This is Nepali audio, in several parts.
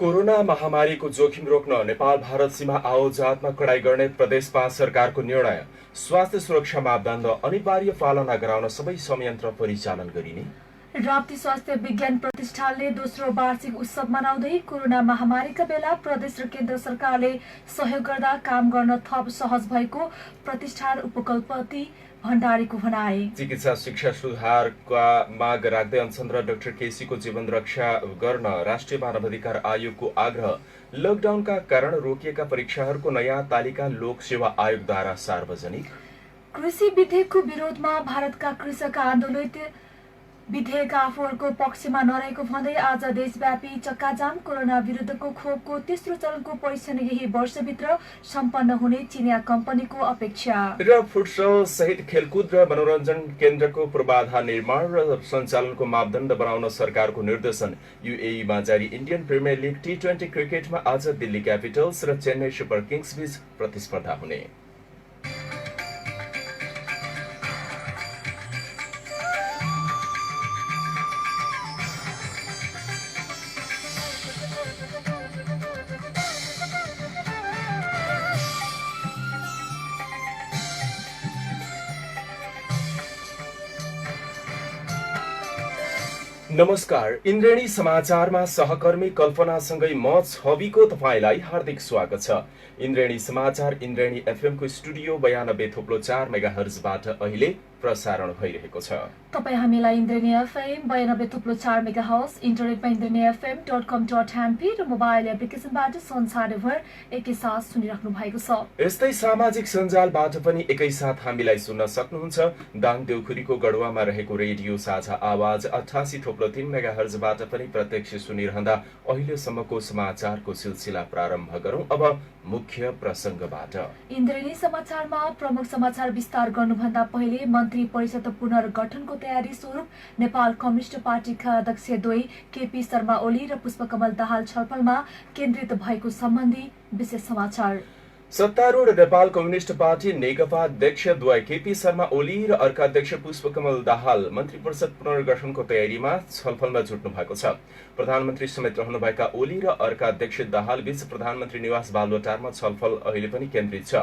कोरोना महामारीको जोखिम रोक्न नेपाल भारत सीमा आवतजातमा कडाई गर्ने प्रदेश 5 सरकारको निर्णय। स्वास्थ्य सुरक्षा मापदण्ड अनिवार्य पालना गराउन सबै संयन्त्र परिचालन गरिने। राप्ती स्वास्थ्य विज्ञान प्रतिष्ठानले दोस्रो वार्षिक उत्सव मनाउँदै कोरोना महामारीका बेला प्रदेश र केन्द्र सरकारले सहयोग गर्दा काम गर्न थप सहज भएको प्रतिष्ठान उपकुलपति भण्डारीको भनाए। चिकित्सा शिक्षा सुधारका माग राख्दै अनसन्द्र डाक्टर केसीको जीवन रक्षा गर्न राष्ट्रिय मानवाधिकार आयोगको आग्रह। लकडाउनका कारण रोकिएका परीक्षाहरूको नयाँ तालिका लोक सेवा आयोगद्वारा सार्वजनिक। कृषि विधेयकको विरोधमा भारतका कृषक आन्दोलित विधेयक आफूहरूको पक्षमा नरहेको भन्दै आज देशव्यापी चक्काजाम। कोरोना विरुद्धको खोपको तेस्रो चरणको परीक्षण यही वर्षभित्र सम्पन्न हुने चिनिया कम्पनीको अपेक्षा। र फुटसल सहित खेलकुद र मनोरञ्जन केन्द्रको पूर्वाधार निर्माण र सञ्चालनको मापदण्ड बनाउन सरकारको निर्देशन। युएईमा जारी इन्डियन प्रिमियर लिग टी20 क्रिकेटमा आज दिल्ली क्यापिटल्स र चेन्नई सुपर किङ्स बीच प्रतिस्पर्धा हुने। नमस्कार, इन्द्रेणी समाचारमा सहकर्मी कल्पनासँगै म छविको तपाईलाई हार्दिक स्वागत छ। इन्द्रेणी समाचार इन्द्रेणी एफएमको स्टुडियो 92.4 मेगाहर्जबाट अहिले प्रसारण भइरहेको छ। तपाईँ हामीलाई इन्द्रेणी एफएम 92.4 मेगाहर्ज, इन्टरनेटमा indrenifm.com.np र मोबाइल एप्लिकेसनबाट संसारभर एकैसाथ सुनिराख्नु भएको छ। यस्तै सामाजिक सञ्जालबाट पनि एकैसाथ हामीलाई सुन्न सक्नुहुन्छ। दाङ देउखुरीको गढवामा रहेको रेडियो साझा आवाज 88.3 मेगाहर्जबाट पनि प्रत्यक्ष सुनिरहँदा अहिलेसम्मको समाचारको सिलसिला प्रारम्भ गरौं। अब मुख्य प्रसंगबाट। इन्द्रेणी समाचारमा प्रमुख समाचार विस्तार गर्नुभन्दा पहिले मन्त्री परिषद पुनर्गठनको तयारी स्वरूप नेपाल कम्युनिस्ट पार्टीका अध्यक्ष द्वय केपी शर्मा ओली र पुष्पकमल दाहाल छलफलमा केन्द्रित भएको सम्बन्धी विशेष समाचार। सत्तारूढ नेपाल कम्युनिस्ट पार्टी नेकपा अध्यक्ष द्वय केपी शर्मा ओली र अर्का अध्यक्ष पुष्पकमल दाहाल मन्त्री परिषद पुनर्गठनको तयारीमा छलफलमा जुट्नु भएको छ। प्रधानमन्त्री समेत रहनुभएका ओली र अर्का अध्यक्ष दाहाल बीच प्रधानमन्त्री निवास बालुवाटारमा छलफल अहिले पनि केन्द्रित छ।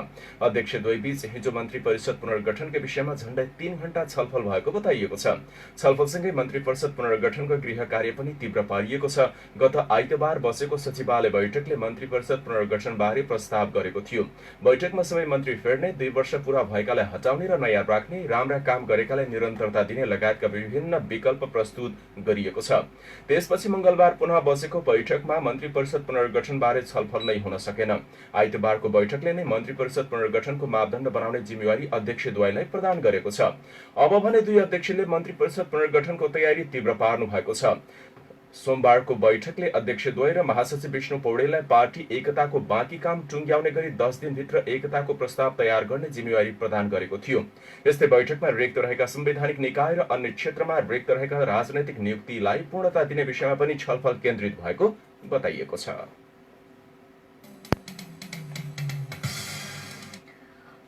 अध्यक्ष द्वय बीच हिजो मन्त्री परिषद पुनर्गठनका विषयमा झण्डै 3 घण्टा छलफल भएको बताइएको छ। छलफलसँगै मन्त्री परिषद पुनर्गठनको गृह कार्य पनि तीव्र पारिएको छ। गत आइतबार बसेको सचिवालय बैठकले मन्त्री परिषद पुनर्गठनबारे प्रस्ताव गरेको थियो। बैठकमा सबै मन्त्री फेर्ने, 2 वर्ष पूरा भएकालाई हटाउने र नयाँ राख्ने, राम्रा काम गरेकालाई निरन्तरता दिने लगायतका विभिन्न विकल्प प्रस्तुत गरिएको छ। त्यसपछि मंगलबार पुनः बसेको बैठकमा मन्त्री परिषद पुनर्गठनबारे छलफल नै हुन सकेन। आइतबारको बैठकले नै मन्त्री परिषद पुनर्गठनको मापदण्ड बनाउने जिम्मेवारी अध्यक्ष द्वयलाई प्रदान गरेको छ। अब भने दुई अध्यक्षले मन्त्री परिषद पुनर्गठनको तयारी तीव्र पार्नु भएको छ। सोमबारको बैठकले अध्यक्ष द्वय र महासचिव विष्णु पौडेललाई पार्टी एकताको बाँकी काम टुङ्ग्याउने गरी 10 दिनभित्र एकताको प्रस्ताव तयार गर्ने जिम्मेवारी प्रदान गरेको थियो। यस्तै बैठकमा रिक्त रहेका संवैधानिक निकाय र अन्य क्षेत्रमा रिक्त रहेका राजनैतिक नियुक्तिलाई पूर्णता दिने विषयमा पनि छलफल केन्द्रित भएको बताइएको छ।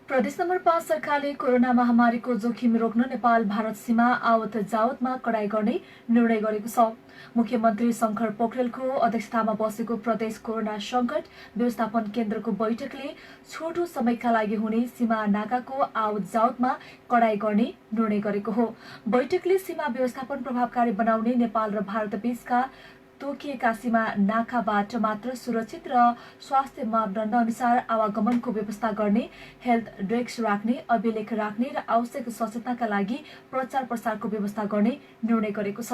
प्रदेश नम्बर 5 सरकारले कोरोना महामारीको जोखिम रोक्न नेपाल भारत सीमा आवत जावतमा कडाई गर्ने निर्णय गरेको छ। मुख्यमन्त्री शंकर पोखरेलको अध्यक्षतामा बसेको प्रदेश कोरोना संकट व्यवस्थापन केन्द्रको बैठकले छोटो समयका लागि हुने सीमा नाकाको आवत जावतमा कडाई गर्ने निर्णय गरेको हो। बैठकले सीमा व्यवस्थापन प्रभावकारी बनाउने, नेपाल र भारत बीचका तोकिएका सीमा नाकाबाट मात्र सुरक्षित र स्वास्थ्य मापदण्ड अनुसार आवागमनको व्यवस्था गर्ने, हेल्थ डेस्क राख्ने, अभिलेख राख्ने र आवश्यक सचेतनाका लागि प्रचार प्रसारको व्यवस्था गर्ने निर्णय गरेको छ।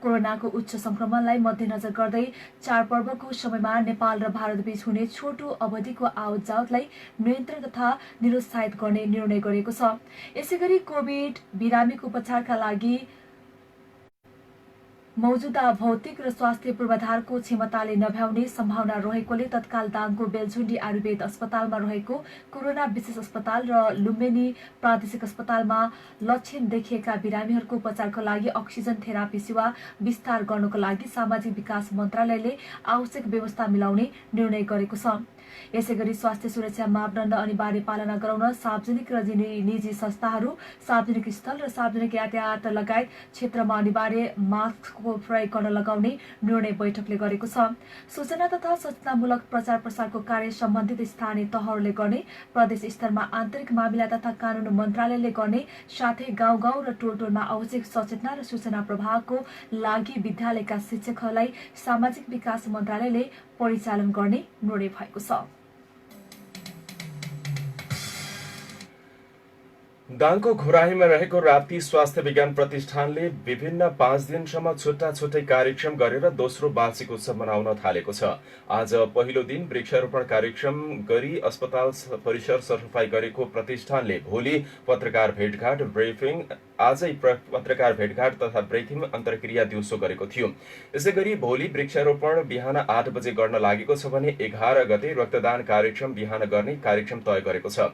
कोरोनाको उच्च संक्रमणलाई मध्यनजर गर्दै चाडपर्वको समयमा नेपाल र भारत बीच हुने छोटो अवधिको आवत जावतलाई नियन्त्रण तथा निरुत्साहित गर्ने निर्णय गरेको छ। यसैगरी कोभिड बिरामीको उपचारका लागि मौजुदा भौतिक र स्वास्थ्य पूर्वाधारको क्षमताले नभ्याउने सम्भावना रहेकोले तत्काल दाङको बेलझुण्डी आयुर्वेद अस्पतालमा रहेको कोरोना विशेष अस्पताल र लुम्बिनी प्रादेशिक अस्पतालमा लक्षण देखिएका बिरामीहरूको उपचारका लागि अक्सिजन थेरापी सेवा विस्तार गर्नको लागि सामाजिक विकास मन्त्रालयले आवश्यक व्यवस्था मिलाउने निर्णय गरेको छ। यसैगरी स्वास्थ्य सुरक्षा मापदण्ड अनिवार्य पालना गराउन सार्वजनिक र निजी संस्थाहरू, सार्वजनिक स्थल र सार्वजनिक यातायात लगायत क्षेत्रमा अनिवार्य मास्कको मास्कको प्रयोग गर्न लगाउने निर्णय बैठकले गरेको छ। सूचना तथा सचेतनामूलक प्रचार प्रसारको कार्य सम्बन्धित स्थानीय तहहरूले गर्ने, प्रदेश स्तरमा आन्तरिक मामिला तथा कानून मन्त्रालयले गर्ने, साथै गाउँ गाउँ र टोल टोलमा आवश्यक सचेतना र सूचना प्रवाहको लागि विद्यालयका शिक्षकहरूलाई सामाजिक विकास मन्त्रालयले परिचालन गर्ने निर्णय भएको छ। दाङको घोराहीमा रहेको राप्ती स्वास्थ्य विज्ञान प्रतिष्ठानले विभिन्न 5 दिनसम्म छुट्टा छुट्टै कार्यक्रम गरेर दोस्रो वार्षिक उत्सव मनाउन थालेको छ। आज पहिलो दिन वृक्षारोपण कार्यक्रम गरी अस्पताल परिसर सरसफाई गरेको प्रतिष्ठानले भोलि पत्रकार भेटघाट ब्रिफिङ आजै पत्रकार भेटघाट तथा ब्रिफिङ अन्तर्क्रिया दिउँसो गरेको थियो। यसैगरी भोलि वृक्षारोपण बिहान 8 बजे गर्न लागेको छ भने 11 गते रक्तदान कार्यक्रम बिहान गर्ने कार्यक्रम तय गरेको छ।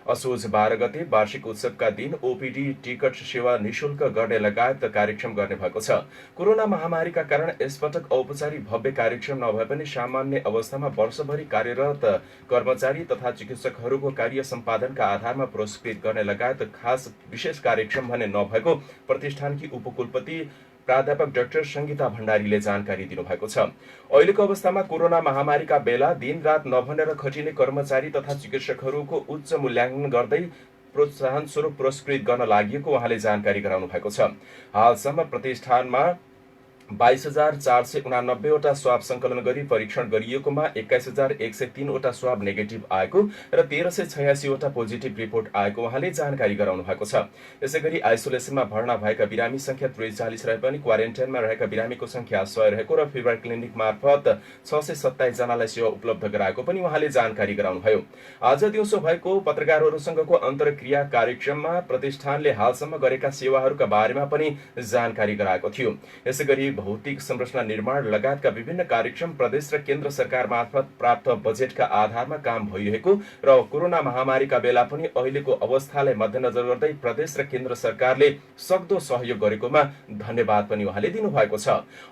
असोज 12 गते वार्षिक उत्सवका दिन ओपीडी टिकट सेवा निशुल्क गर्ने लगायत कार्यक्रम गर्ने भएको छ। कोरोना महामारीका कारण यसपटक औपचारिक भव्य कार्यक्रम नभए पनि सामान्य अवस्थामा वर्षभरि कार्यरत कर्मचारी तथा चिकित्सकहरूको कार्य सम्पादनका आधारमा पुरस्कृत गर्ने लगायत खास विशेष कार्यक्रम भने नभएको प्रतिष्ठानकी उपकुलपति प्राध्यापक डाक्टर संगीता भण्डारीले जानकारी दिनुभएको छ। अहिलेको अवस्थामा कोरोना महामारीका बेला दिनरात नभनेर खटिने कर्मचारी तथा चिकित्सकहरूको उच्च मूल्याङ्कन गर्दै प्रोत्साहन स्वरूप पुरस्कृत गर्न लागि उहाँले जानकारी गराउनु भएको छ। हालसम्म प्रतिष्ठानमा 22,489 वटा स्वाब संकलन गरी परीक्षण गरिएकोमा 21,103 वटा स्वाब नेगेटिभ आएको र 1,386 वटा पोजिटिभ रिपोर्ट आएको उहाँले जानकारी गराउनु भएको छ। यसैगरी आइसोलेसनमा भर्ना भएका बिरामी संख्या 43 रहे पनि क्वारेन्टाइनमा रहेका बिरामीको संख्या 100 रहेको र फिभर क्लिनिक मार्फत 627 जनालाई सेवा उपलब्ध गराएको पनि उहाँले जानकारी गराउनुभयो। आज दिउँसो भएको पत्रकारहरूसँगको अन्तर्क्रिया कार्यक्रममा प्रतिष्ठानले हालसम्म गरेका सेवाहरूका बारेमा पनि जानकारी गराएको थियो। यसैगरी भौतिक संरचना निर्माण लगायतका विभिन्न कार्यक्रम प्रदेश र केन्द्र सरकार मार्फत प्राप्त बजेटका आधारमा काम भइरहेको र कोरोना महामारीका बेला पनि अहिलेको अवस्थालाई मध्यनजर गर्दै प्रदेश र केन्द्र सरकारले सक्दो सहयोग गरेकोमा धन्यवाद पनि उहाँले दिनुभएको छ।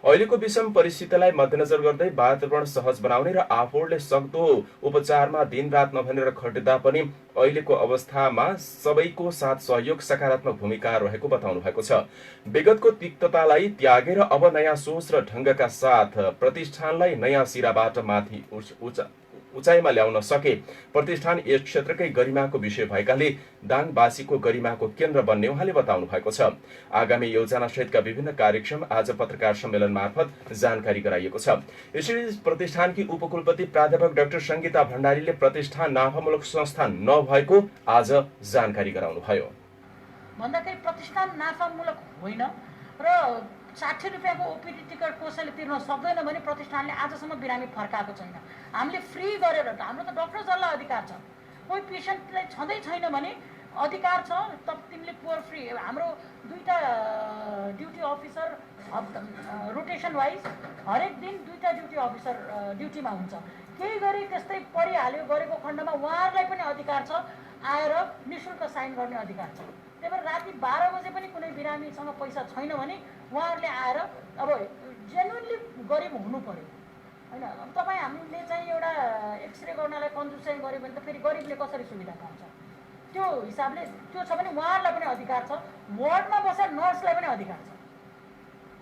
अहिलेको विषम परिस्थितिलाई मध्यनजर गर्दै वातावरण सहज बनाउने र आफूहरूले सक्दो उपचारमा दिनरात नभनेर खट्दा पनि अहिलेको अवस्थामा सबैको साथ सहयोग सकारात्मक भूमिका रहेको बताउनु भएको छ। विगतको तिक्ततालाई त्यागेर अब नयाँ सोच र ढंगका साथ प्रतिष्ठानलाई नयाँ सिराबाट माथि उचाइमा ल्याउन सके प्रतिष्ठान यस क्षेत्रकै गरिमाको विषय भएकाले दाङवासीको गरिमाको केन्द्र बन्ने उहाँले बताउनु भएको छ। आगामी योजना सहितका विभिन्न कार्यक्रम आज पत्रकार सम्मेलन मार्फत जानकारी गराइएको छ। यसरी प्रतिष्ठानकी उपकुलपति प्राध्यापक डाक्टर संगीता भण्डारीले प्रतिष्ठान नाफामूलक संस्थान नभएको आज जानकारी गराउनुभयो। भन्दाखेरि प्रतिष्ठान नाफामूलक होइन र 60 रुपियाँको ओपीडी टिकट कसैले तिर्न सक्दैन भने प्रतिष्ठानले आजसम्म बिरामी फर्काएको छैन। हामीले फ्री गरेर हाम्रो त डक्टर्सहरूलाई अधिकार छ, कोही पेसेन्टलाई छँदै छैन भने अधिकार छ त तिमीले पुवर फ्री। हाम्रो 2टा ड्युटी अफिसर रोटेसन वाइज हरेक दिन 2टा ड्युटी अफिसर ड्युटीमा हुन्छ। केही गरी त्यस्तै परिहाल्यो गरेको खण्डमा उहाँहरूलाई पनि अधिकार छ आएर निशुल्क साइन गर्ने अधिकार छ। त्यही भएर राति 12 बजे पनि कुनै बिरामीसँग पैसा छैन भने उहाँहरूले आएर अब जेन्युनली गरिब हुनु पर्यो होइन। अब तपाईँ हामीले चाहिँ एउटा एक्सरे गर्नलाई कन्जुसाइ गऱ्यो भने त फेरि गरिबले कसरी सुविधा पाउँछ? त्यो हिसाबले त्यो छ भने उहाँहरूलाई पनि अधिकार छ, वार्डमा बसेर नर्सलाई पनि अधिकार छ।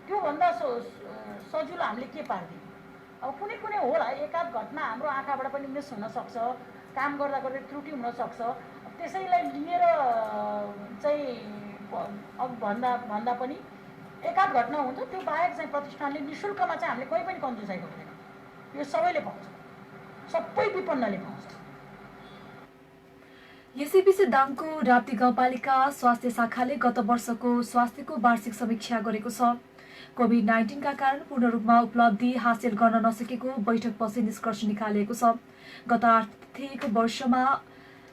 त्योभन्दा सजिलो हामीले के पार्दियौँ? अब कुनै कुनै होला एकाध घटना हाम्रो आँखाबाट पनि मिस हुनसक्छ, काम गर्दा गर्दै त्रुटि हुनसक्छ। त्यसैलाई लिएर चाहिँ भन्दा पनि एकाध घटना हुन्छ, त्यो बाहेक चाहिँ प्रतिष्ठानले निशुल्कमा चाहिँ हामीले कोही पनि कन्जुसाइ गर्दैन। यो सबैले पाउँछ, सबै विपन्नले पाउँछ। यसैबीच दाङको राप्ती गाउँपालिका स्वास्थ्य शाखाले गत वर्षको स्वास्थ्यको वार्षिक समीक्षा गरेको छ। कोभिड-19 का कारण पूर्ण रूपमा उपलब्धि हासिल गर्न नसकेको बैठकपछि निष्कर्ष निकालिएको छ। गत आर्थिक वर्षमा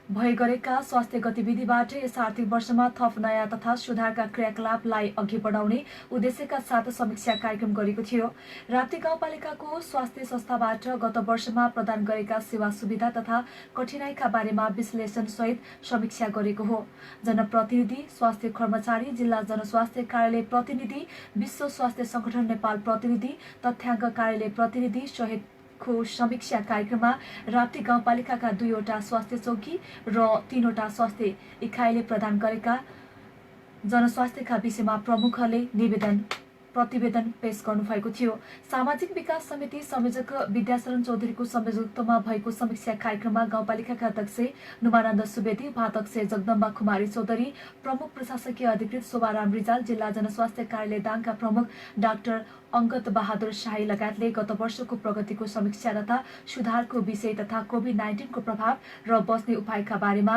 भए गरेका स्वास्थ्य गतिविधिबाट यस आर्थिक वर्षमा थप नयाँ तथा सुधारका क्रियाकलापलाई अघि बढाउने उद्देश्यका साथ समीक्षा कार्यक्रम गरेको थियो। राप्ती गाउँपालिकाको स्वास्थ्य संस्थाबाट गत वर्षमा प्रदान गरेका सेवा सुविधा तथा कठिनाइका बारेमा विश्लेषण सहित समीक्षा गरेको हो। जनप्रतिनिधि, स्वास्थ्य कर्मचारी, जिल्ला जनस्वास्थ्य कार्यालय प्रतिनिधि, विश्व स्वास्थ्य संगठन नेपाल प्रतिनिधि, तथ्याङ्क कार्यालय प्रतिनिधि सहित को समीक्षा कार्यक्रममा राप्ती गाउँपालिकाका 2वटा स्वास्थ्य चौकी र 3वटा स्वास्थ्य इकाइले प्रदान गरेका जनस्वास्थ्यका विषयमा प्रमुखहरूले निवेदन प्रतिवेदन पेश गर्नुभएको थियो। सामाजिक विकास समिति संयोजक विद्याशरण चौधरीको संयोजकत्वमा भएको समीक्षा कार्यक्रममा गाउँपालिकाका अध्यक्ष नुमानन्द सुवेदी, उपाध्यक्ष जगदम्बा कुमारी चौधरी, प्रमुख प्रशासकीय अधिकृत शोभाराम रिजाल, जिल्ला जनस्वास्थ्य कार्यालय दाङका प्रमुख डाक्टर अङ्गत बहादुर शाही लगायतले गत वर्षको प्रगतिको समीक्षा तथा सुधारको विषय तथा कोभिड-19 को प्रभाव र बस्ने उपायका बारेमा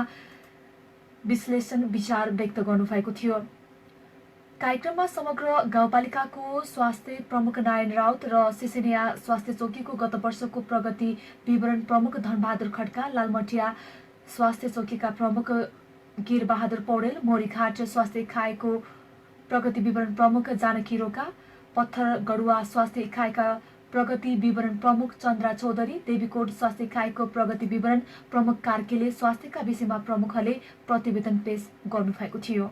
विश्लेषण विचार व्यक्त गर्नुभएको थियो। कार्यक्रममा समग्र गाउँपालिकाको स्वास्थ्य प्रमुख नारायण राउत र सिसिनिया स्वास्थ्य चौकीको गत वर्षको प्रगति विवरण प्रमुख धनबहादुर खड्का, लालमटिया स्वास्थ्य चौकीका प्रमुख गिरबहादुर पौडेल, मोरीघाट स्वास्थ्य इकाइको प्रगति विवरण प्रमुख जानकी रोका, पत्थरगढुवा स्वास्थ्य इकाइका प्रगति विवरण प्रमुख चन्द्रा चौधरी, देवीकोट स्वास्थ्य इकाइको प्रगति विवरण प्रमुख कार्कीले स्वास्थ्यका विषयमा प्रमुखहरूले प्रतिवेदन पेश गर्नुभएको थियो।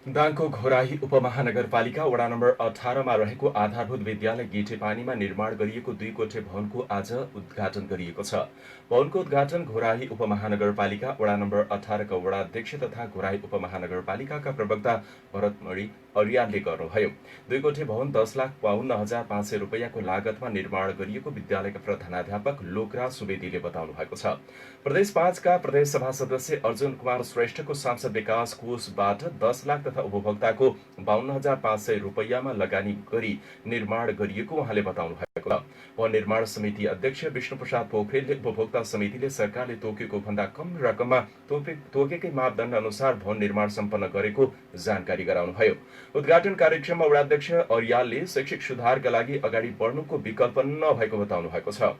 दाङको घोराही उपमहानगरपालिका वडा नम्बर 18 मा रहेको आधारभूत विद्यालय गिठेपानीमा निर्माण गरिएको 2 कोठे भवनको आज उद्घाटन गरिएको छ। भवनको उद्घाटन घोराही उपमहानगरपालिका वडा नम्बर 18 का वडा अध्यक्ष तथा घोराही उपमहानगरपालिकाका प्रवक्ता भरतमणि अर्यालले गर्नुभयो। 2 कोठे भवन 10,52,500 रुपैयाँको लागतमा निर्माण गरिएको विद्यालयका प्रधानाध्यापक लोकराज सुवेदीले बताउनु भएको छ। प्रदेश 5 का प्रदेश सभा सदस्य अर्जुन कुमार श्रेष्ठको सांसद विकास कोषबाट 10 लाख तथा उपभोक्ताको 52,500 रुपैयाँमा लगानी गरी निर्माण गरिएको उहाँले बताउनु भएको छ। भवन निर्माण समिति अध्यक्ष विष्णुप्रसाद पोखरेलले उपभोक्ता समितिले सरकारले तोकेको भन्दा कम रकममा तोकेकै मापदण्ड अनुसार भवन निर्माण सम्पन्न गरेको जानकारी गराउनुभयो। उद्घाटन कार्यक्रममा वडाध्यक्ष अर्यालले शैक्षिक सुधारका लागि अगाडि बढ्नुको विकल्प नभएको बताउनु भएको छ।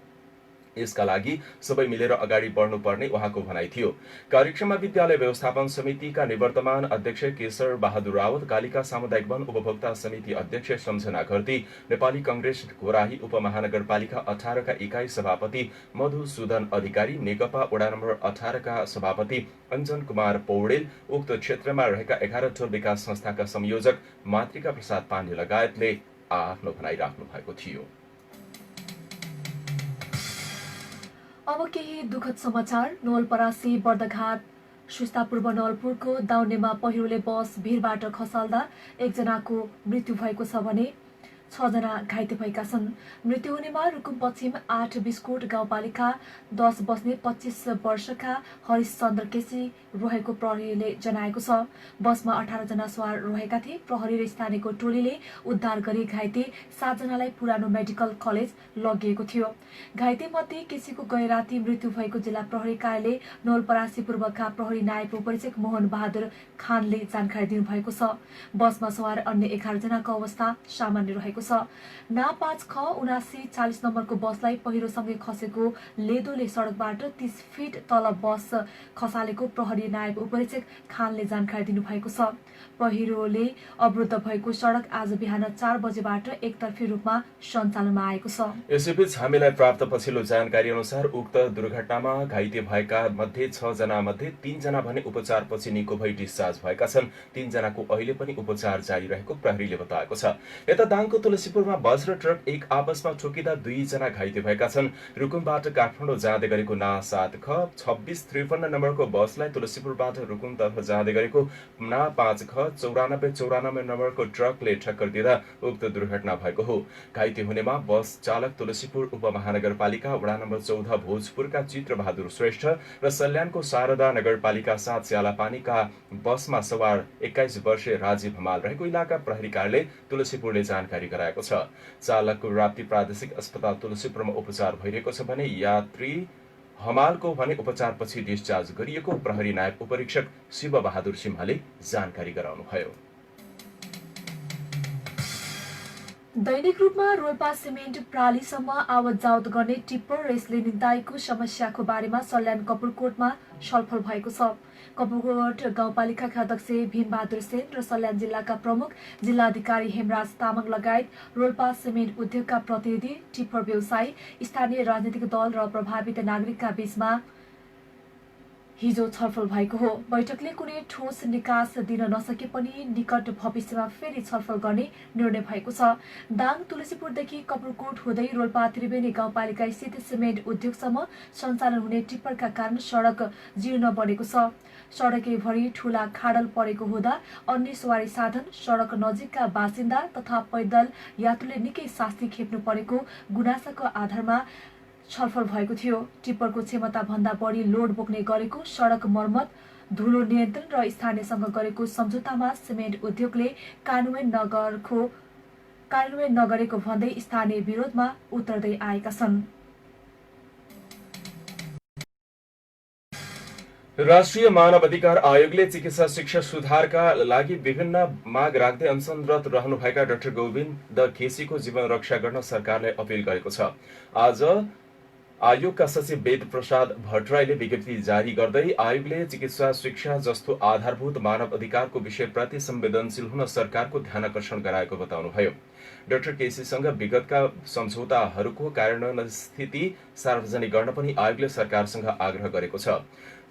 यसका लागि सबै मिलेर अगाडि बढ्नुपर्ने उहाँको भनाइ थियो। कार्यक्रममा विद्यालय व्यवस्थापन समितिका निवर्तमान अध्यक्ष केशर बहादुर रावत, कालिका सामुदायिक वन उपभोक्ता समिति अध्यक्ष सम्झना घरती, नेपाली कंग्रेस घोराही उपमहानगरपालिका 18 का इकाई सभापति मधुसूदन अधिकारी, नेकपा वडा नम्बर 18 का सभापति अञ्जन कुमार पौडेल, उक्त क्षेत्रमा रहेका 11 टोल विकास संस्थाका संयोजक मातृका प्रसाद पाण्डे लगायतले आफ्नो भनाइ राख्नु भएको थियो। अब केही दुखद समाचार। नवलपरासी बर्दघाट सुस्तापूर्व नवलपुरको दाउनेमा पहिरोले बस भिरबाट खसाल्दा एकजनाको मृत्यु भएको छ भने 6 जना घाइते भएका छन्। मृत्यु हुनेमा रुकुम पश्चिम 8 बिस्कुट गाउँपालिका 10 बस्ने 25 वर्षका हरिश चन्द्र केसी रहेको प्रहरीले जनाएको छ। बसमा 18 जना सवार रहेका थिए। प्रहरी र स्थानीयको टोलीले उद्धार गरी घाइते 7 जनालाई पुरानो मेडिकल कलेज लगिएको थियो। घाइते मध्ये केसीको गए राति मृत्यु भएको जिल्ला प्रहरी कार्यालय नवलपरासी पूर्वका प्रहरी नायब उपरीक्षक मोहन बहादुर खानले जानकारी दिनुभएको छ। बसमा सवार अन्य 11 जनाको अवस्था सामान्य रहेको छ। ना 5ख7940 नम्बरको बसलाई पहिरोसँगै खसेको लेदोले सडकबाट 30 फिट तल बस खसालेको प्रहरी नायब उपरीक्षक खानले जानकारी दिनुभएको छ। पहिरोले अवरुद्ध भएको सडक आज बिहान 4 बजेबाट एकतर्फी रूपमा सञ्चालनमा आएको छ। यसैबीच हामीलाई प्राप्त पछिल्लो जानकारी अनुसार उक्त दुर्घटनामा घाइते भएका मध्ये 6 जना मध्ये 3 जना भने उपचारपछि निको भई डिस्चार्ज भएका छन्। 3 जनाको अहिले पनि उपचार जारी रहेको प्रहरीले बताएको छ। यता दाङको तुलसीपुरमा बस र ट्रक एक आपसमा ठोकिँदा 2 जना घाइते भएका छन्। रुकुमबाट काठमाडौँ जाँदै गरेको ना 7ख2653 नम्बरको बसलाई तुलसीपुरबाट रुकुमतर्फ जाँदै गरेको ना 5ख9494 नम्बरको ट्रकले ठक्कर दिँदा उक्त दुर्घटना भएको हो। घाइते हुनेमा बस चालक तुलसीपुर उपमहानगरपालिका वडा नम्बर 14 भोजपुरका चित्रबहादुर श्रेष्ठ र सल्यानको शारदा नगरपालिका 7 स्यालापानीका बसमा सवार 21 वर्षीय राजीव हमाल रहेको इलाका प्रहरी कार्यालय तुलसीपुरले जानकारी गराएको छ। चालकको राप्ती प्रादेशिक अस्पताल तुलसीपुरमा उपचार भइरहेको छ भने यात्री हमालको भने उपचारपछि डिस्चार्ज गरिएको प्रहरी नायब उपरीक्षक शिव बहादुर सिंहले जानकारी गराउनुभयो। दैनिक रूपमा रोल्पा सिमेन्ट प्रालीसम्म आवत जावत गर्ने टिप्पर रेसले निदाएको समस्याको बारेमा सल्यान कपुरकोटमा छलफल भएको छ। कपुरकोट गाउँपालिकाका अध्यक्ष भीमबहादुर सेन र सल्यान जिल्लाका प्रमुख जिल्लाधिकारी हेमराज तामाङ लगायत रोल्पा सिमेन्ट उद्योगका प्रतिनिधि, टिप्पर व्यवसायी, स्थानीय राजनीतिक दल र प्रभावित नागरिकका बीचमा हिजो छलफल भएको हो। बैठकले कुनै ठोस निकास दिन नसके पनि निकट भविष्यमा फेरि छलफल गर्ने निर्णय भएको छ। दाङ तुलसीपुरदेखि कपुरकोट हुँदै रोल्पा त्रिवेणी गाउँपालिका स्थित सिमेन्ट उद्योगसम्म सञ्चालन हुने टिप्परका कारण सडक जीर्ण बनेको छ। सडकैभरि ठूला खाडल परेको हुँदा अन्य सवारी साधन, सडक नजिकका बासिन्दा तथा पैदल यात्रुले निकै शास्ति खेप्नु परेको गुनासाको आधारमा छलफल भएको थियो। टिप्परको क्षमता भन्दा बढी लोड बोक्ने गरेको सडक मर्मत, धुलो नियन्त्रण र स्थानीयसँग गरेको सम्झौतामा सिमेन्ट उद्योगले कार्यान्वयन नगरेको भन्दै स्थानीय विरोधमा उत्रदै आएका छन्। राष्ट्रिय मानव अधिकार आयोगले चिकित्सा शिक्षा सुधारका लागि विभिन्न माग राख्दै अनसनरत रहनुभएका डाक्टर गोविन्द केसीको जीवन रक्षा गर्न सरकारलाई अपील गरेको छ। आज आयोगका सचिव वेद प्रसाद भट्टराईले विज्ञप्ति जारी गर्दै आयोगले चिकित्सा शिक्षा जस्तो आधारभूत मानव अधिकारको विषयप्रति संवेदनशील हुन सरकारको ध्यानकर्षण गराएको बताउनुभयो। डाक्टर केसीसँग विगतका सम्झौताहरूको कार्यान्वयन स्थिति सार्वजनिक गर्न पनि आयोगले सरकारसँग आग्रह गरेको छ।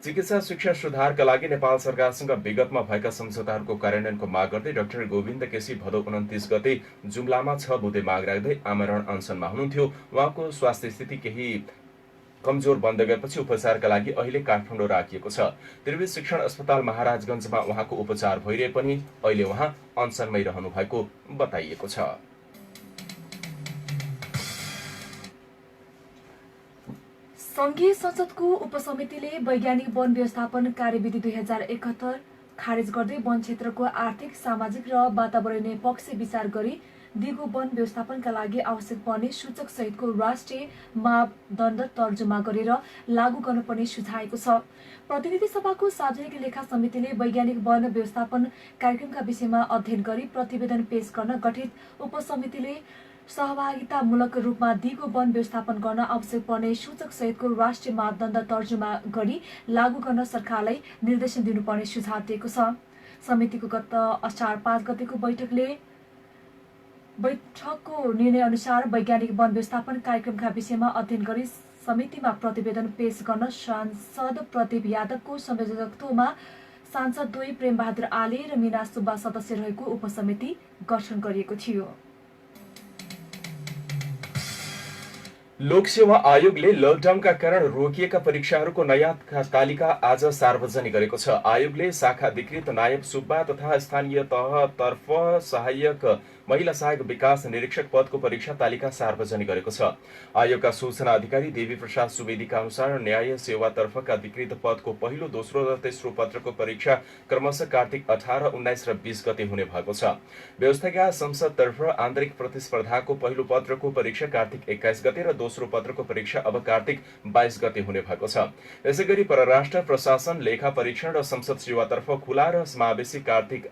चिकित्सा शिक्षा सुधारका लागि नेपाल सरकारसँग विगतमा भएका सम्झौताहरूको कार्यान्वयनको माग गर्दै डाक्टर गोविन्द केसी भदौ 29 गते जुम्लामा 6 बुँदे माग राख्दै आमरण अनसनमा हुनुहुन्थ्यो। उहाँको स्वास्थ्य स्थिति केही कमजोर बन्दै गएपछि उपचारका लागि अहिले काठमाडौँ राखिएको छ। त्रिवेणी शिक्षण अस्पताल महाराजगञ्जमा उहाँको उपचार भइरहे पनि अहिले उहाँ अनसनमै रहनु भएको बताइएको छ। संघीय संसदको उपसमितिले वैज्ञानिक वन व्यवस्थापन कार्यविधि 2071 खारेज गर्दै वन क्षेत्रको आर्थिक, सामाजिक र वातावरणीय पक्ष विचार गरी दिगो वन व्यवस्थापनका लागि आवश्यक पर्ने सूचक सहितको राष्ट्रिय मापदण्ड तर्जुमा गरेर लागू गर्नुपर्ने सुझाएको छ। प्रतिनिधि सभाको सार्वजनिक लेखा समितिले वैज्ञानिक वन व्यवस्थापन कार्यक्रमका विषयमा अध्ययन गरी प्रतिवेदन पेश गर्न गठित उपसमितिले सहभागितामूलक रूपमा दिगो वन व्यवस्थापन गर्न आवश्यक पर्ने सूचक सहितको राष्ट्रिय मापदण्ड तर्जुमा गरी लागू गर्न सरकारलाई निर्देशन दिनुपर्ने सुझाव दिएको छ। समितिको गत असार 5 गतेको बैठकको निर्णय अनुसार वैज्ञानिक वन व्यवस्थापन कार्यक्रमका विषयमा अध्ययन गरी समितिमा प्रतिवेदन पेश गर्न सांसद प्रदीप यादवको संयोजकत्वमा सांसद द्वय प्रेमबहादुर आले र मीना सुब्बा सदस्य रहेको उपसमिति गठन गरिएको थियो। लोकसेवा आयोगले लकडाउनका कारण रोकिएका परीक्षाहरूको नयाँ तालिका आज सार्वजनिक गरेको छ। आयोगले शाखा अधिकृत नायब सुब्बा तथा स्थानीय तहतर्फ महिला सहायक विकास निरीक्षक पदको परीक्षा तालिका सार्वजनिक गरेको छ। आयोगका सूचना अधिकारी देवी प्रसाद सुवेदीका अनुसार न्याय सेवातर्फका अधिकृत पदको पहिलो, दोस्रो र तेस्रो पत्रको परीक्षा क्रमशः कार्तिक 18, 19 र 20 गते हुने भएको छ। व्यवस्थाका संसदतर्फ आन्तरिक प्रतिस्पर्धाको पहिलो पत्रको परीक्षा कार्तिक 21 गते र दोस्रो पत्रको परीक्षा अब कार्तिक 22 गते हुने भएको छ। यसैगरी परराष्ट्र प्रशासन, लेखा परीक्षण र संसद सेवातर्फ खुला र समावेशी कार्तिक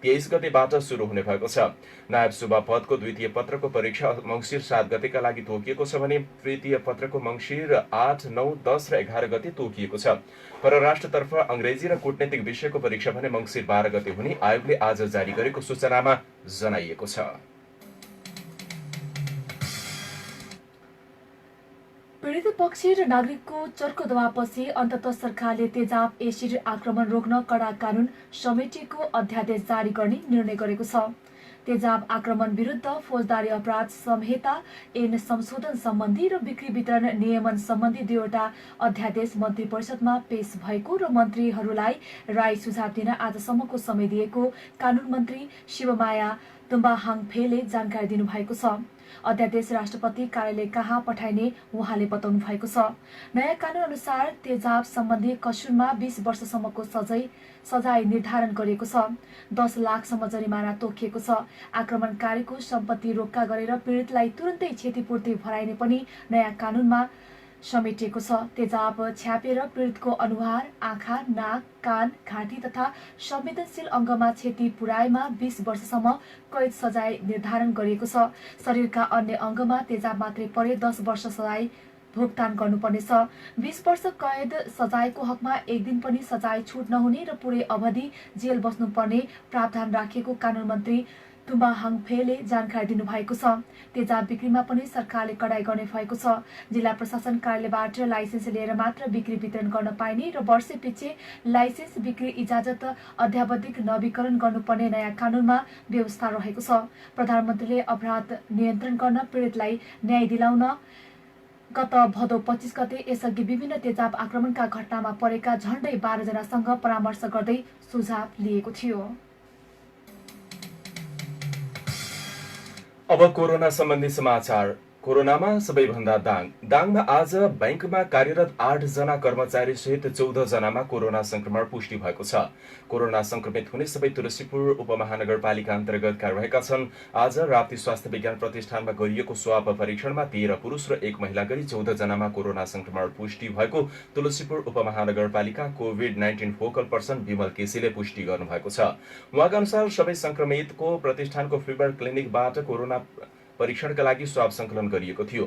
23 गतेबाट सुरु हुने भएको छ। नायब सुब्बा पदको द्वितीय पत्रको परीक्षा मङ्सिर 7 गतेका लागि तोकिएको छ भने तृतीय पत्रको मङ्सिर 8, 9, 10 र 11 गते तोकिएको छ। परराष्ट्रतर्फ अंग्रेजी र कूटनीतिक विषयको परीक्षा भने मङ्सिर 12 गते हुने आयोगले आज जारी गरेको सूचनामा जनाइएको छ। पीडित पक्षी र नागरिकको चर्को दबावपछि अन्ततः सरकारले तेजाब एसिड आक्रमण रोक्न कडा कानून समेटिएको अध्यादेश जारी गर्ने निर्णय गरेको छ। तेजाब आक्रमण विरुद्ध फौजदारी अपराध संहिता ऐन संशोधन सम्बन्धी र बिक्री वितरण नियमन सम्बन्धी 2वटा अध्यादेश मन्त्री परिषदमा पेश भएको र मन्त्रीहरूलाई राय सुझाव दिन आजसम्मको समय दिएको कानून मन्त्री शिवमाया तुम्बाहाङफेले जानकारी दिनुभएको छ। अध्यादेश राष्ट्रपति कार्यालय कहाँ पठाइने उहाँले बताउनु भएको छ। नयाँ कानून अनुसार तेजाब सम्बन्धी कसुरमा 20 वर्षसम्मको सजाय निर्धारण गरिएको छ। 10 लाखसम्म जरिमाना तोकिएको छ। आक्रमणकारीको सम्पत्ति रोक्का गरेर पीडितलाई तुरन्तै क्षतिपूर्ति भराइने पनि नयाँ कानूनमा समेटिएको छ। तेजाब छ्यापेर पीडितको अनुहार, आँखा, नाक, कान, घाँटी तथा संवेदनशील अङ्गमा क्षति पुर्याएमा 20 वर्षसम्म कैद सजाय निर्धारण गरिएको छ। शरीरका अन्य अङ्गमा तेजाब मात्रै परे 10 वर्ष सजाय भुक्तान गर्नुपर्नेछ। 20 वर्ष कैद सजायको हकमा 1 दिन पनि सजाय छुट नहुने र पुरै अवधि जेल बस्नुपर्ने प्रावधान राखिएको कानून मन्त्री तुम्बा हाङफेले जानकारी दिनुभएको छ। तेजाब बिक्रीमा पनि सरकारले कडाई गर्ने भएको छ। जिल्ला प्रशासन कार्यालयबाट लाइसेन्स लिएर मात्र बिक्री वितरण गर्न पाइने र वर्षे पछि लाइसेन्स बिक्री इजाजत अध्यावधिक नवीकरण गर्नुपर्ने नयाँ कानूनमा व्यवस्था रहेको छ। प्रधानमन्त्रीले अपराध नियन्त्रण गर्न पीडितलाई न्याय दिलाउन गत भदौ 25 गते यसअघि विभिन्न तेजाब आक्रमणका घटनामा परेका झण्डै 12 जनासँग परामर्श गर्दै सुझाव लिएको थियो। अब कोरोना सम्बन्धी समाचार। कोरोनामा सबैभन्दा दाङमा आज बैंकमा कार्यरत 8 जना कर्मचारी सहित 14 जनामा कोरोना संक्रमण पुष्टि भएको छ। कोरोना संक्रमित हुने सबै तुलसीपुर उपमहानगरपालिका अन्तर्गतका रहेका छन्। आज राप्ती स्वास्थ्य विज्ञान प्रतिष्ठानमा गरिएको स्वाब परीक्षणमा 13 पुरुष र 1 महिला गरी 14 जनामा कोरोना संक्रमण पुष्टि भएको तुलसीपुर उपमहानगरपालिका कोभिड-19 फोकल पर्सन विमल केसीले पुष्टि गर्नुभएको छ। उहाँका अनुसार सबै संक्रमितको प्रतिष्ठानको फिभर क्लिनिकबाट कोरोना परीक्षणका लागि स्वाब संकलन गरिएको थियो।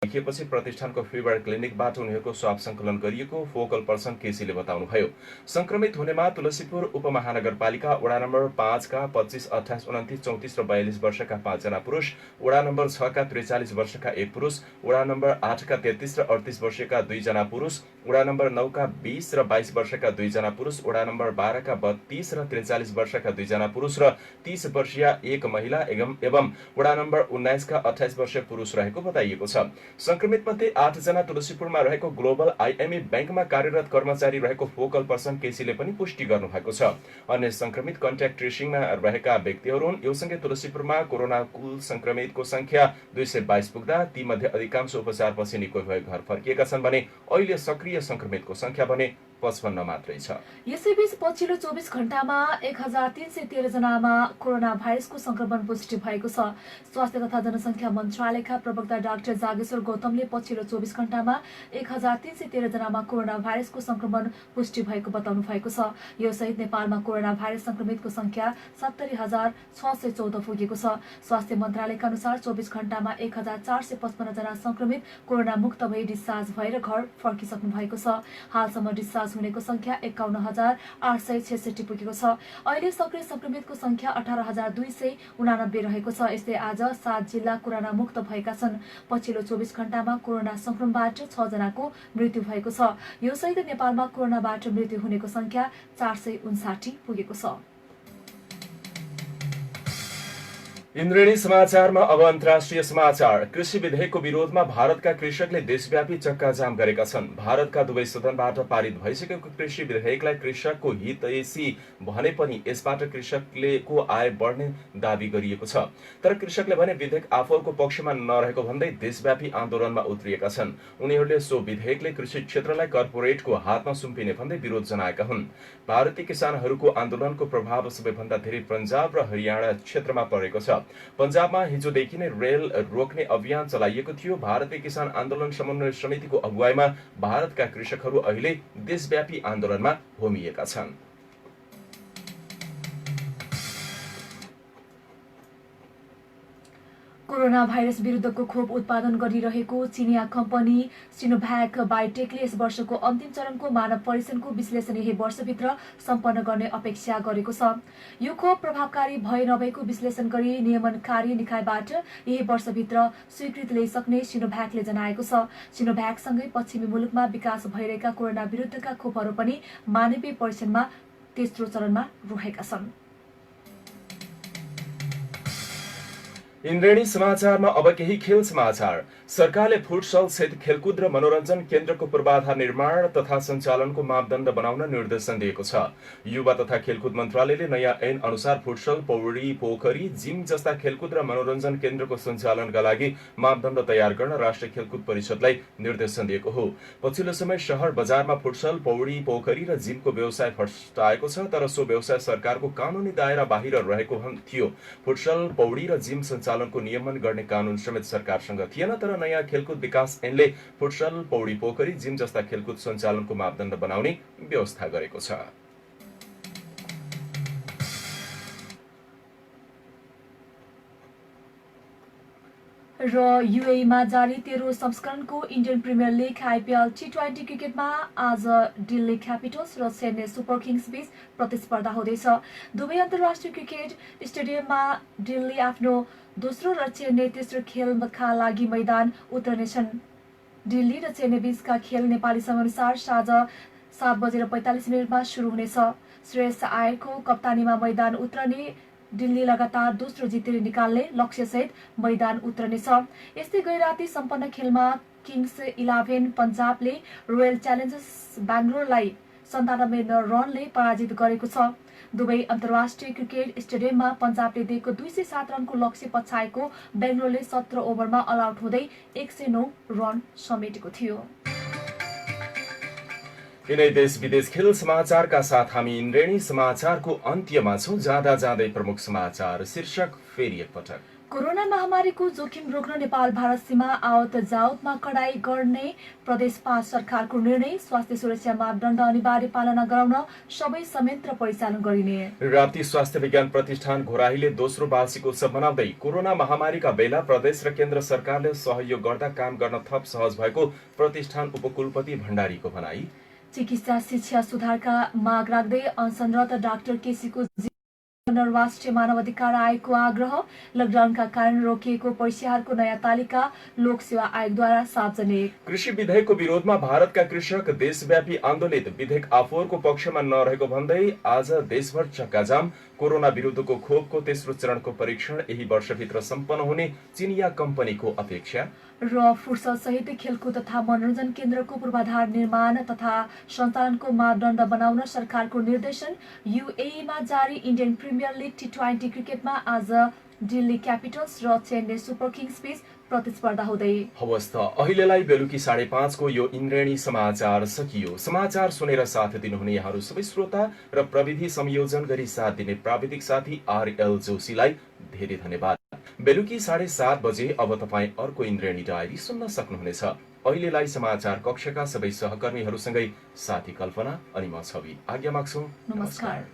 देखिएपछि प्रतिष्ठानको फिभर क्लिनिकबाट उनीहरूको स्वाब संकलन गरिएको फोकल पर्सन केसीले बताउनुभयो। संक्रमित हुनेमा तुलसीपुर उपमहानगरपालिका वडा नम्बर 5 का 25, 28, 29, 34 र 42 वर्षका 5 जना पुरुष, वडा नम्बर 6 का 43 वर्षका 1 पुरुष, वडा नम्बर 8 का 33 र 38 वर्षका 2 जना पुरुष, वडा नम्बर 9 का 20 र 22 वर्षका 2 जना पुरुष, वडा नम्बर 12 का 32 र 43 वर्षका 2 जना पुरुष र 30 वर्षीय 1 महिला एवं वडा नम्बर 19 का 28 वर्षीय पुरुष रहेको बताइएको छ। संक्रमित मध्ये 8 जना तुलसीपुरमा रहेको ग्लोबल आइएमई बैंकमा कार्यरत कर्मचारी रहेको फोकल पर्सन केसीले पनि पुष्टि गर्नुभएको छ। अन्य संक्रमित कन्ट्याक्ट ट्रेसिङमा रहेका व्यक्तिहरू हुन्। यो सँगै तुलसीपुरमा कोरोना कुल संक्रमितको संख्या 222 पुग्दा ती मध्ये अधिकांश उपचारपछि निको भई घर फर्किएका छन् भने अहिले सक्रिय संक्रमितको संख्या भने 55 मात्रै छ। यसैबीच पछिल्लो 24 घण्टामा 1313 जनामा कोरोना भाइरसको संक्रमण पुष्टि भएको छ। स्वास्थ्य तथा जनसंख्या मन्त्रालयका प्रवक्ता डाक्टर जागेश्वर गौतमले पछिल्लो 24 घण्टामा 1313 जनामा कोरोना भाइरसको संक्रमण पुष्टि भएको बताउनु भएको छ। यो सहित नेपालमा कोरोना भाइरस संक्रमितको संख्या 70,614 पुगेको छ। स्वास्थ्य मन्त्रालयका अनुसार 24 घण्टामा 1455 जना संक्रमित कोरोना मुक्त भई डिस्चार्ज भएर घर फर्किसक्नु भएको छ। हालसम्म डिस्चार्ज हुनेको संख्या 51,866 पुगेको छ। अहिले सक्रिय संक्रमितको संख्या 18,289 रहेको छ। यस्तै आज 7 जिल्ला कोरोना मुक्त भएका छन्। पछिल्लो 24 घण्टामा कोरोना संक्रमणबाट 6 जनाको मृत्यु भएको छ। यो सहित नेपालमा कोरोनाबाट मृत्यु हुनेको संख्या 459 पुगेको छ। इन्द्रेणी समाचारमा अब अन्तर्राष्ट्रिय समाचार। कृषि विधेयकको विरोधमा भारतका कृषकले देशव्यापी चक्काजाम गरेका छन्। भारतका दुवै सदनबाट पारित भइसकेको कृषि विधेयकलाई कृषकको हितैषी भने पनि यसबाट कृषकलेको आय बढ्ने दावी गरिएको छ। तर कृषकले भने विधेयक आफूहरूको पक्षमा नरहेको भन्दै देशव्यापी आन्दोलनमा उत्रिएका छन्। उनीहरूले सो विधेयकले कृषि क्षेत्रलाई कर्पोरेटको हातमा सुम्पिने भन्दै विरोध जनाएका हुन्। भारतीय किसानहरूको आन्दोलनको प्रभाव सबैभन्दा धेरै पन्जाब र हरियाणा क्षेत्रमा परेको छ। पन्जाबमा हिजोदेखि नै रेल रोक्ने अभियान चलाइएको थियो। भारतीय किसान आन्दोलन समन्वय समितिको अगुवाईमा भारतका कृषकहरू अहिले देशव्यापी आन्दोलनमा होमिएका छन्। कोरोना भाइरस विरुद्धको खोप उत्पादन गरिरहेको चिनिया कम्पनी सिनोभ्याक बायोटेकले यस वर्षको अन्तिम चरणको मानव परीक्षणको विश्लेषण यही वर्षभित्र सम्पन्न गर्ने अपेक्षा गरेको छ। यो खोप प्रभावकारी भए नभएको विश्लेषण गरी नियमनकारी निकायबाट यही वर्षभित्र स्वीकृति लिइसक्ने सिनोभ्याकले जनाएको छ। सिनोभ्याकसँगै पश्चिमी मुलुकमा विकास भइरहेका कोरोना विरुद्धका खोपहरू पनि मानवीय परीक्षणमा तेस्रो चरणमा रहेका छन्। इन्द्रेणी समाचारमा अब केही खेल समाचार। सरकारले फुटसल सहित खेलकुद र मनोरञ्जन केन्द्रको पूर्वाधार निर्माण तथा सञ्चालनको मापदण्ड बनाउन निर्देशन दिएको छ। युवा तथा खेलकुद मन्त्रालयले नयाँ ऐन अनुसार फुटसल, पौडी, पोखरी, जिम जस्ता खेलकुद र मनोरञ्जन केन्द्रको सञ्चालनका लागि मापदण्ड तयार गर्न राष्ट्रिय खेलकुद परिषदलाई निर्देशन दिएको हो। पछिल्लो समय शहर बजारमा फुटसल, पौडी, पोखरी र जिमको व्यवसाय फस्टाएको छ, तर सो व्यवसाय सरकारको कानूनी दायरा बाहिर रहेको थियो। फुटसल, पौडी र जिम सञ्चालनको नियमन गर्ने कानून समेत सरकारसँग थिएन, तर नयाँ खेलकुद विकास ऐनले फुटसल, पौडी, पोखरी, जिम जस्ता खेलकुद सञ्चालनको मापदण्ड बनाउने व्यवस्था गरेको छ। र युएईमा जारी 13औं संस्करणको इन्डियन प्रिमियर लिग आइपिएल टी20 क्रिकेटमा आज दिल्ली क्यापिटल्स र चेन्नई सुपर किङ्स बीच प्रतिस्पर्धा हुँदैछ। दुवै अन्तर्राष्ट्रिय क्रिकेट स्टेडियममा दिल्ली आफ्नो दोस्रो र चेन्नई तेस्रो खेलका लागि मैदान उत्रनेछन्। दिल्ली र चेन्नई बीचका खेल नेपाली समयअनुसार साँझ 7:45 सुरु हुनेछ। श्रेयस आयरको कप्तानीमा मैदान उत्रने दिल्ली लगातार दोस्रो जितेर निकाल्ने लक्ष्यसहित मैदान उत्रनेछ। यस्तै गैराती सम्पन्न खेलमा किङ्स 11 पन्जाबले रोयल च्यालेन्जर्स बेङ्गलोरलाई 97 रनले पराजित गरेको छ। दुवै अन्तर्राष्ट्रिय क्रिकेट स्टेडियममा पन्जाबले दिएको 207 रनको लक्ष्य पछाएको बेङ्गलोरले 17 ओभरमा अल आउट हुँदै 109 रन समेटेको थियो। यिनै देश विदेश खेल समाचारका साथ हामी इन्द्रेणी समाचारको अन्त्यमा छौं। जाँदै प्रमुख समाचार शीर्षक फेरि एकपटक। कोरोना महामारीको जोखिम रोक्न नेपाल भारत सीमा आवत जावतमा कडाई गर्ने प्रदेश 5 सरकारको निर्णय। स्वास्थ्य सुरक्षा मापदण्ड अनिवार्य पालना गराउन सबै संयन्त्र परिचालन गरिने। राप्ती स्वास्थ्य विज्ञान प्रतिष्ठान घोराहीले दोस्रो वार्षिक उत्सव मनाउँदै कोरोना महामारीका बेला प्रदेश र केन्द्र सरकारले सहयोग गर्दा काम गर्न थप सहज भएको प्रतिष्ठान उपकुलपति भण्डारीको भनाई। चिकित्सा शिक्षा सुधारका माग राख्दै अनसनरत डाक्टर केसीको राष्ट्रिय मानव अधिकार आयोगको आग्रह। लकडाउनका कारण रोकिएको पैसाहरूको नयाँ तालिका लोक सेवा आयोगद्वारा सार्वजनिक। कृषि विधेयकको विरोधमा भारतका कृषक देशव्यापी आन्दोलित। विधेयक आफूहरूको पक्षमा नरहेको भन्दै आज देशभर चक्काजाम। कोरोना विरुद्धको खोपको तेस्रो चरणको परीक्षण यही वर्षभित्र सम्पन्न हुने चिनिया कम्पनीको अपेक्षा। र फुर्सद सहित खेलकुद तथा मनोरञ्जन केन्द्रको पूर्वाधार निर्माण तथा सञ्चालनको मापदण्ड बनाउन सरकारको निर्देशन। युएईमा जारी इन्डियन प्रिमियर लिग टी20 क्रिकेटमा आज दिल्ली क्यापिटल्स र चेन्नई सुपर किङ्स बीच प्रतिस्पर्धा हुँदै। हवस् त अहिलेलाई बेलुकी 5:30 को यो इन्द्रेणी समाचार सकियो। समाचार सुनेर साथ दिनुहुने यहाँहरू सबै श्रोता र प्रविधि संयोजन गरी साथ दिने प्राविधिक साथी आरएल जोशीलाई धेरै धन्यवाद। बेलुकी 7:30 बजे अब तपाईँ अर्को इन्द्रेणी डायरी सुन्न सक्नुहुनेछ। अहिलेलाई समाचार कक्षका सबै सहकर्मीहरूसँगै साथी कल्पना अनि म छवि आज्ञा माग्छौं। नमस्कार।